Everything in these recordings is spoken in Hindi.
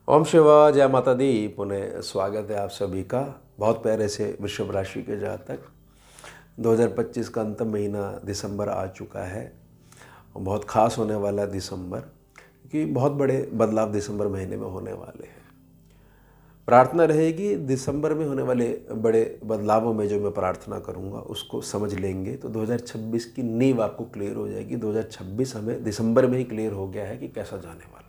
ओम शिवा जय माता दी। पुनः स्वागत है आप सभी का। बहुत प्यारे से वृषभ राशि के जातक 2025 का अंतिम महीना दिसंबर आ चुका है। बहुत ख़ास होने वाला है दिसंबर, क्योंकि बहुत बड़े बदलाव दिसंबर महीने में होने वाले हैं। प्रार्थना रहेगी दिसंबर में होने वाले बड़े बदलावों में जो मैं प्रार्थना करूंगा उसको समझ लेंगे तो 2026 की नींव आपको क्लियर हो जाएगी। 2026 हमें दिसंबर में ही क्लियर हो गया है कि कैसा जाने वाला है।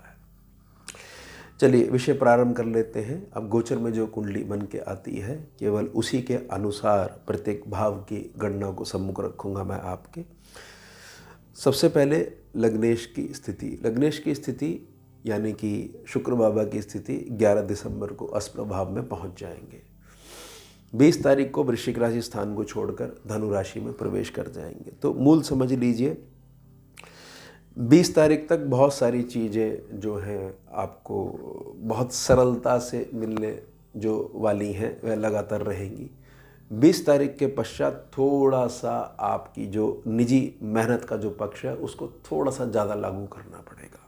चलिए विषय प्रारंभ कर लेते हैं। अब गोचर में जो कुंडली बन के आती है केवल उसी के अनुसार प्रत्येक भाव की गणना को सम्मुख रखूंगा मैं आपके। सबसे पहले लग्नेश की स्थिति। लग्नेश की स्थिति यानी कि शुक्र बाबा की स्थिति 11 दिसंबर को अस्प्रभाव में पहुंच जाएंगे। 20 तारीख को वृश्चिक राशि स्थान को छोड़कर धनु राशि में प्रवेश कर जाएंगे। तो मूल समझ लीजिए 20 तारीख तक बहुत सारी चीज़ें जो हैं आपको बहुत सरलता से मिलने जो वाली हैं वह लगातार रहेंगी। 20 तारीख के पश्चात थोड़ा सा आपकी जो निजी मेहनत का जो पक्ष है उसको थोड़ा सा ज़्यादा लागू करना पड़ेगा।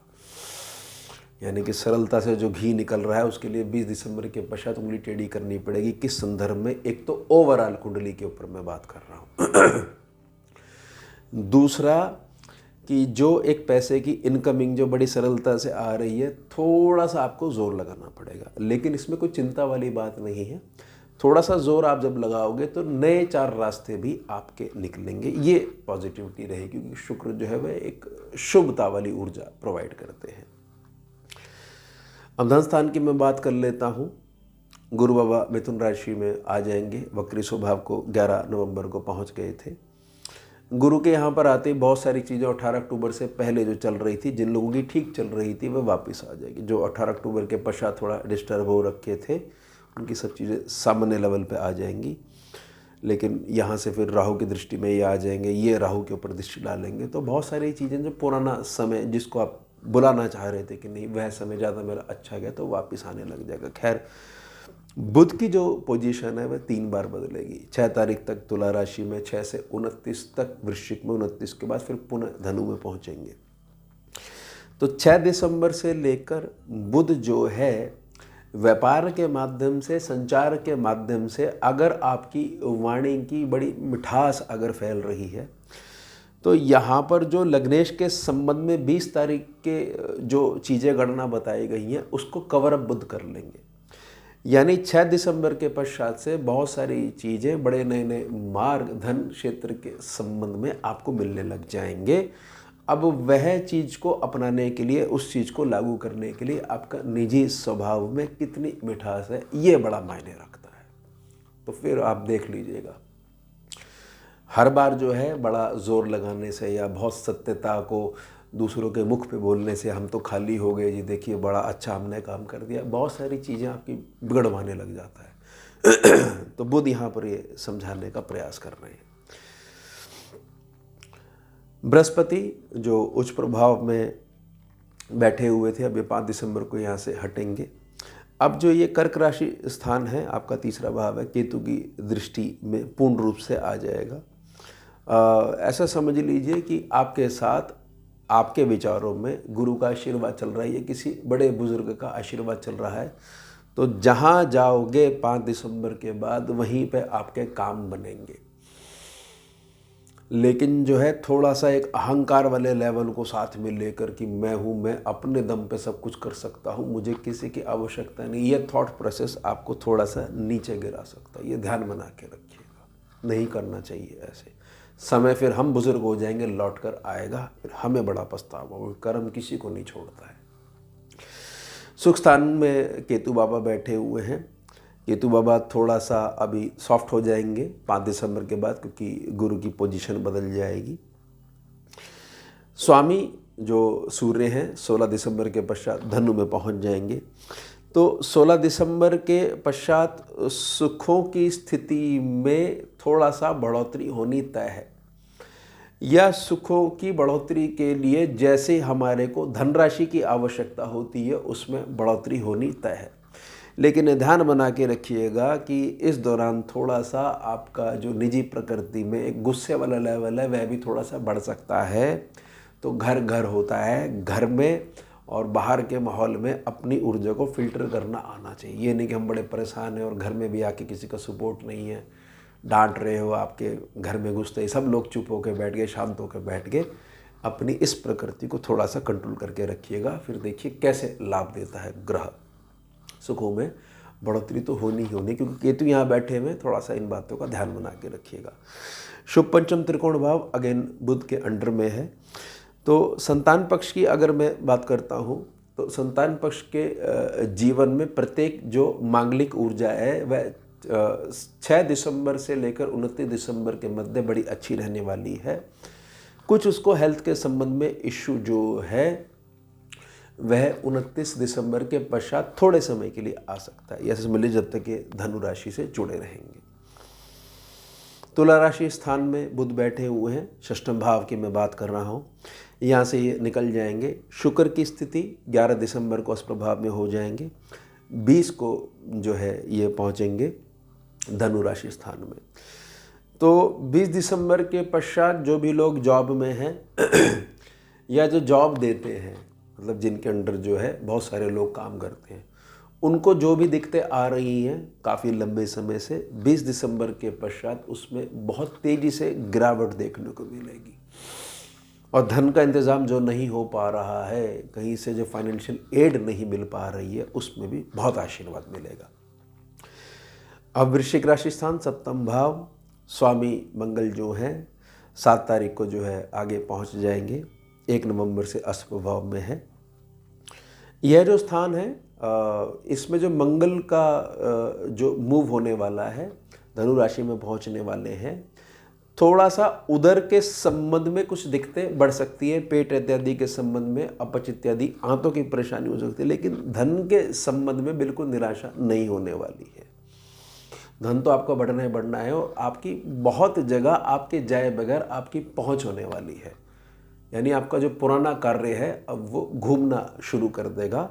यानी कि सरलता से जो घी निकल रहा है उसके लिए 20 दिसंबर के पश्चात उंगली टेढ़ी करनी पड़ेगी। किस संदर्भ में? एक तो ओवरऑल कुंडली के ऊपर मैं बात कर रहा हूँ। दूसरा कि जो एक पैसे की इनकमिंग जो बड़ी सरलता से आ रही है थोड़ा सा आपको ज़ोर लगाना पड़ेगा। लेकिन इसमें कोई चिंता वाली बात नहीं है। थोड़ा सा ज़ोर आप जब लगाओगे तो नए 4 रास्ते भी आपके निकलेंगे। ये पॉजिटिविटी रहेगी, क्योंकि शुक्र जो है वह एक शुभता वाली ऊर्जा प्रोवाइड करते हैं। अब धन स्थान की मैं बात कर लेता हूँ। गुरु बाबा मिथुन राशि में आ जाएंगे। वक्री स्वभाव को 11 नवंबर को पहुँच गए थे। गुरु के यहाँ पर आते ही बहुत सारी चीज़ें 18 अक्टूबर से पहले जो चल रही थी, जिन लोगों की ठीक चल रही थी वह वापस आ जाएगी। जो 18 अक्टूबर के पश्चात थोड़ा डिस्टर्ब हो रखे थे उनकी सब चीज़ें सामान्य लेवल पे आ जाएंगी। लेकिन यहाँ से फिर राहु की दृष्टि में ये आ जाएंगे, ये राहु के ऊपर दृष्टि डालेंगे। तो बहुत सारी चीज़ें जो पुराना समय जिसको आप बुलाना चाह रहे थे कि नहीं वह समय ज़्यादा मेरा अच्छा गया, तो वापस आने लग जाएगा। खैर, बुध की जो पोजीशन है वह 3 बार बदलेगी। 6 तारीख तक तुला राशि में, 6 से 29 तक वृश्चिक में, 29 के बाद फिर पुनः धनु में पहुंचेंगे। तो 6 दिसंबर से लेकर बुध जो है व्यापार के माध्यम से, संचार के माध्यम से अगर आपकी वाणी की बड़ी मिठास अगर फैल रही है तो यहाँ पर जो लग्नेश के संबंध में 20 तारीख के जो चीज़ें गणना बताई गई हैं उसको कवर अप बुध कर लेंगे। यानी 6 दिसंबर के पश्चात से बहुत सारी चीज़ें, बड़े नए नए मार्ग धन क्षेत्र के संबंध में आपको मिलने लग जाएंगे। अब वह चीज़ को अपनाने के लिए, उस चीज़ को लागू करने के लिए आपका निजी स्वभाव में कितनी मिठास है ये बड़ा मायने रखता है। तो फिर आप देख लीजिएगा, हर बार जो है बड़ा ज़ोर लगाने से या बहुत सत्यता को दूसरों के मुख पे बोलने से हम तो खाली हो गए जी, देखिए बड़ा अच्छा हमने काम कर दिया, बहुत सारी चीज़ें आपकी बिगड़वाने लग जाता है। तो बुध यहाँ पर ये समझाने का प्रयास कर रहे हैं। बृहस्पति जो उच्च प्रभाव में बैठे हुए थे अब ये 5 दिसंबर को यहाँ से हटेंगे। अब जो ये कर्क राशि स्थान है आपका तीसरा भाव है, केतु की दृष्टि में पूर्ण रूप से आ जाएगा। ऐसा समझ लीजिए कि आपके साथ, आपके विचारों में गुरु का आशीर्वाद चल रहा है, ये किसी बड़े बुजुर्ग का आशीर्वाद चल रहा है। तो जहाँ जाओगे 5 दिसंबर के बाद वहीं पे आपके काम बनेंगे। लेकिन जो है थोड़ा सा एक अहंकार वाले लेवल को साथ में लेकर कि मैं हूँ, मैं अपने दम पे सब कुछ कर सकता हूँ, मुझे किसी की आवश्यकता नहीं, ये थॉट प्रोसेस आपको थोड़ा सा नीचे गिरा सकता है। ये ध्यान बना के रखिएगा, नहीं करना चाहिए ऐसे। समय फिर हम बुजुर्ग हो जाएंगे, लौट कर आएगा, फिर हमें बड़ा पछतावा होगा। कर्म किसी को नहीं छोड़ता है। सुख स्थान में केतु बाबा बैठे हुए हैं। केतु बाबा थोड़ा सा अभी सॉफ्ट हो जाएंगे 5 दिसंबर के बाद, क्योंकि गुरु की पोजीशन बदल जाएगी। स्वामी जो सूर्य हैं 16 दिसंबर के पश्चात धनु में पहुंच जाएंगे। तो 16 दिसंबर के पश्चात सुखों की स्थिति में थोड़ा सा बढ़ोतरी होनी तय है। या सुखों की बढ़ोतरी के लिए जैसे हमारे को धनराशि की आवश्यकता होती है उसमें बढ़ोतरी होनी तय है। लेकिन ध्यान बना के रखिएगा कि इस दौरान थोड़ा सा आपका जो निजी प्रकृति में एक गुस्से वाला लेवल है वह भी थोड़ा सा बढ़ सकता है। तो घर घर होता है, घर में और बाहर के माहौल में अपनी ऊर्जा को फिल्टर करना आना चाहिए। ये नहीं कि हम बड़े परेशान हैं और घर में भी आके किसी का सपोर्ट नहीं है, डांट रहे हो, आपके घर में घुसते ही सब लोग चुप होकर बैठ गए, शांत होकर बैठ गए। अपनी इस प्रकृति को थोड़ा सा कंट्रोल करके रखिएगा, फिर देखिए कैसे लाभ देता है ग्रह। सुखों में बढ़ोतरी तो होनी ही होनी, क्योंकि केतु यहाँ बैठे हुए, थोड़ा सा इन बातों का ध्यान बना के रखिएगा। शुभ पंचम त्रिकोण भाव अगेन बुध के अंडर में है। तो संतान पक्ष की अगर मैं बात करता हूँ तो संतान पक्ष के जीवन में प्रत्येक जो मांगलिक ऊर्जा है वह 6 दिसंबर से लेकर 29 दिसंबर के मध्य बड़ी अच्छी रहने वाली है। कुछ उसको हेल्थ के संबंध में इश्यू जो है वह 29 दिसंबर के पश्चात थोड़े समय के लिए आ सकता है, ऐसे समझ लीजिए जब तक ये धनु राशि से जुड़े रहेंगे। तुला राशि स्थान में बुध बैठे हुए हैं, षष्ठम भाव की मैं बात कर रहा हूँ, यहाँ से ये निकल जाएंगे। शुक्र की स्थिति 11 दिसंबर को अस्प्रभाव में हो जाएंगे, 20 को जो है ये पहुँचेंगे धनु राशि स्थान में। तो 20 दिसंबर के पश्चात जो भी लोग जॉब में हैं या जो जॉब देते हैं, मतलब जिनके अंडर जो है बहुत सारे लोग काम करते हैं, उनको जो भी दिक्कतें आ रही हैं काफ़ी लंबे समय से, 20 दिसंबर के पश्चात उसमें बहुत तेज़ी से गिरावट देखने को मिलेगी। और धन का इंतज़ाम जो नहीं हो पा रहा है, कहीं से जो फाइनेंशियल एड नहीं मिल पा रही है, उसमें भी बहुत आशीर्वाद मिलेगा। अब वृश्चिक राशि स्थान सप्तम भाव, स्वामी मंगल जो हैं 7 तारीख को जो है आगे पहुंच जाएंगे, 1 नवंबर से अष्टम भाव में है। यह जो स्थान है इसमें जो मंगल का जो मूव होने वाला है, धनु राशि में पहुंचने वाले हैं, थोड़ा सा उदर के संबंध में कुछ दिक्कतें बढ़ सकती है, पेट इत्यादि के संबंध में, अपच इत्यादि आंतों की परेशानी हो सकती है, लेकिन धन के संबंध में बिल्कुल निराशा नहीं होने वाली है। धन तो आपका बढ़ना ही बढ़ना है और आपकी बहुत जगह आपके जाए बगैर आपकी पहुंच होने वाली है। यानी आपका जो पुराना कार्य है अब वो घूमना शुरू कर देगा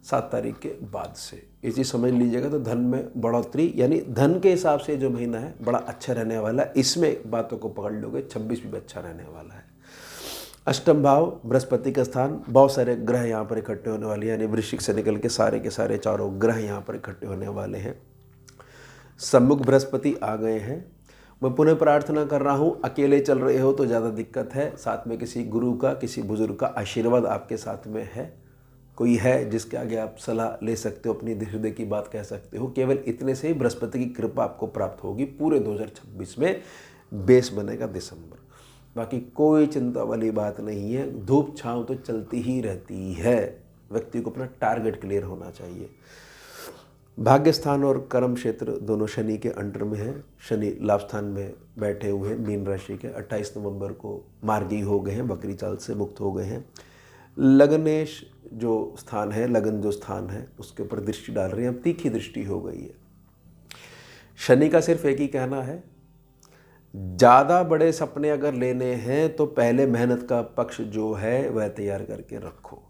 7 तारीख के बाद से, ये चीज़ समझ लीजिएगा। तो धन में बढ़ोतरी, यानी धन के हिसाब से जो महीना है बड़ा अच्छा रहने वाला है। इसमें बातों को पकड़ लोगे, 26 भी अच्छा रहने वाला है। अष्टम भाव बृहस्पति का स्थान, बहुत सारे ग्रह यहाँ पर इकट्ठे होने वाले हैं, यानी वृश्चिक से निकल के सारे चारों ग्रह यहाँ पर इकट्ठे होने वाले हैं। सम्मुख बृहस्पति आ गए हैं। मैं पुनः प्रार्थना कर रहा हूँ, अकेले चल रहे हो तो ज़्यादा दिक्कत है, साथ में किसी गुरु का, किसी बुजुर्ग का आशीर्वाद आपके साथ में है, कोई है जिसके आगे आप सलाह ले सकते हो, अपनी हृदय की बात कह सकते हो। केवल इतने से ही बृहस्पति की कृपा आपको प्राप्त होगी पूरे 2026 में। बेस बनेगा दिसंबर, बाकी कोई चिंता वाली बात नहीं है। धूप छाँव तो चलती ही रहती है, व्यक्ति को अपना टारगेट क्लियर होना चाहिए। भाग्य स्थान और कर्म क्षेत्र दोनों शनि के अंडर में है। शनि लाभ स्थान में बैठे हुए हैं मीन राशि के, 28 नवंबर को मार्गी हो गए हैं, बकरी चाल से मुक्त हो गए हैं। लगनेश जो स्थान है, लगन जो स्थान है, उसके ऊपर दृष्टि डाल रहे हैं, अब तीखी दृष्टि हो गई है। शनि का सिर्फ एक ही कहना है, ज़्यादा बड़े सपने अगर लेने हैं तो पहले मेहनत का पक्ष जो है वह तैयार करके रखो।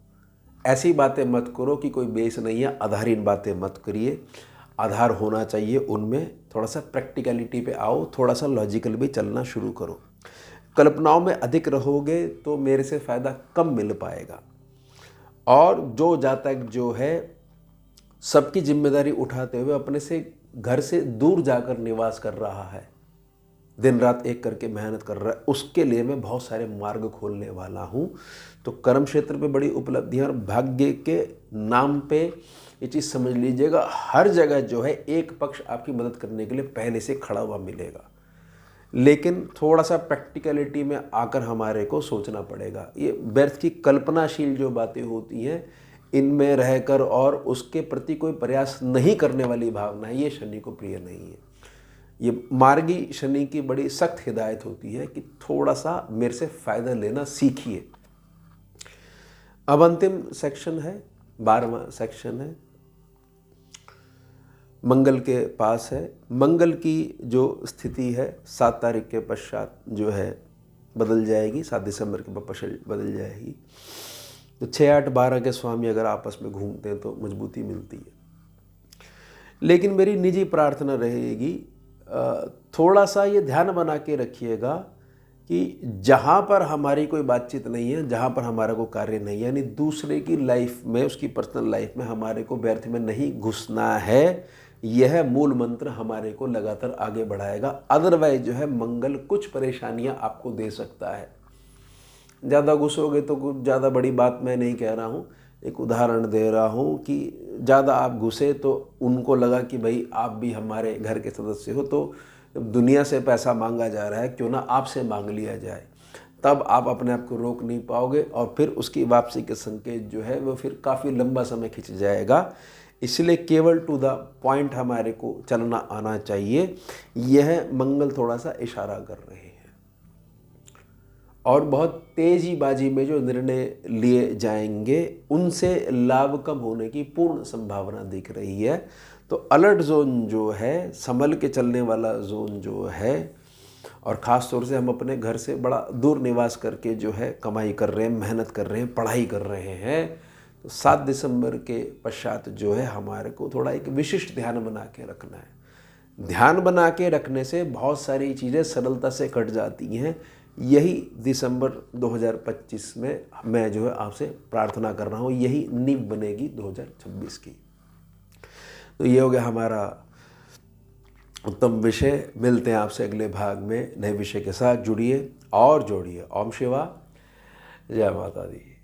ऐसी बातें मत करो कि कोई बेस नहीं है, आधारहीन बातें मत करिए। आधार होना चाहिए उनमें, थोड़ा सा प्रैक्टिकलिटी पे आओ, थोड़ा सा लॉजिकल भी चलना शुरू करो। कल्पनाओं में अधिक रहोगे तो मेरे से फ़ायदा कम मिल पाएगा। और जो जातक जो है सबकी जिम्मेदारी उठाते हुए अपने से घर से दूर जाकर निवास कर रहा है, दिन रात एक करके मेहनत कर रहा है, उसके लिए मैं बहुत सारे मार्ग खोलने वाला हूँ। तो कर्म क्षेत्र पे बड़ी उपलब्धियाँ और भाग्य के नाम पे ये चीज़ समझ लीजिएगा, हर जगह जो है एक पक्ष आपकी मदद करने के लिए पहले से खड़ा हुआ मिलेगा। लेकिन थोड़ा सा प्रैक्टिकलिटी में आकर हमारे को सोचना पड़ेगा। ये व्यर्थ की कल्पनाशील जो बातें होती हैं, इनमें रहकर और उसके प्रति कोई प्रयास नहीं करने वाली भावना है, ये शनि को प्रिय नहीं है। ये मार्गी शनि की बड़ी सख्त हिदायत होती है कि थोड़ा सा मेरे से फ़ायदा लेना सीखिए। अब अंतिम सेक्शन है, 12वां सेक्शन है, मंगल के पास है। मंगल की जो स्थिति है 7 तारीख के पश्चात जो है बदल जाएगी, 7 दिसंबर के पश्चात बदल जाएगी। तो 6, 8, 12 के स्वामी अगर आपस में घूमते हैं तो मजबूती मिलती है। लेकिन मेरी निजी प्रार्थना रहेगी, थोड़ा सा ये ध्यान बना के रखिएगा कि जहाँ पर हमारी कोई बातचीत नहीं है, जहाँ पर हमारा कोई कार्य नहीं है, यानी दूसरे की लाइफ में, उसकी पर्सनल लाइफ में हमारे को व्यर्थ में नहीं घुसना है, यह मूल मंत्र हमारे को लगातार आगे बढ़ाएगा। अदरवाइज जो है मंगल कुछ परेशानियाँ आपको दे सकता है। ज़्यादा घुसोगे तो कुछ ज़्यादा बड़ी बात मैं नहीं कह रहा हूँ, एक उदाहरण दे रहा हूँ कि ज़्यादा आप घुसे तो उनको लगा कि भाई आप भी हमारे घर के सदस्य हो, तो दुनिया से पैसा मांगा जा रहा है, क्यों ना आपसे मांग लिया जाए। तब आप अपने आप को रोक नहीं पाओगे और फिर उसकी वापसी के संकेत जो है वो फिर काफ़ी लंबा समय खिंच जाएगा। इसलिए केवल टू द पॉइंट हमारे को चलना आना चाहिए। यह मंगल थोड़ा सा इशारा कर रहे हैं और बहुत तेजीबाजी में जो निर्णय लिए जाएंगे उनसे लाभ कम होने की पूर्ण संभावना दिख रही है। तो अलर्ट जोन जो है, संभल के चलने वाला जोन जो है, और ख़ास तौर से हम अपने घर से बड़ा दूर निवास करके जो है कमाई कर रहे हैं, मेहनत कर रहे हैं, पढ़ाई कर रहे हैं, तो 7 दिसंबर के पश्चात जो है हमारे को थोड़ा एक विशिष्ट ध्यान बना के रखना है। ध्यान बना के रखने से बहुत सारी चीज़ें सरलता से कट जाती हैं। यही दिसंबर 2025 में मैं जो है आपसे प्रार्थना कर रहा हूँ, यही नींव बनेगी 2026 की। तो ये हो गया हमारा उत्तम विषय। मिलते हैं आपसे अगले भाग में नए विषय के साथ। जुड़िए और जोड़िए। ओम शिवा, जय माता दी।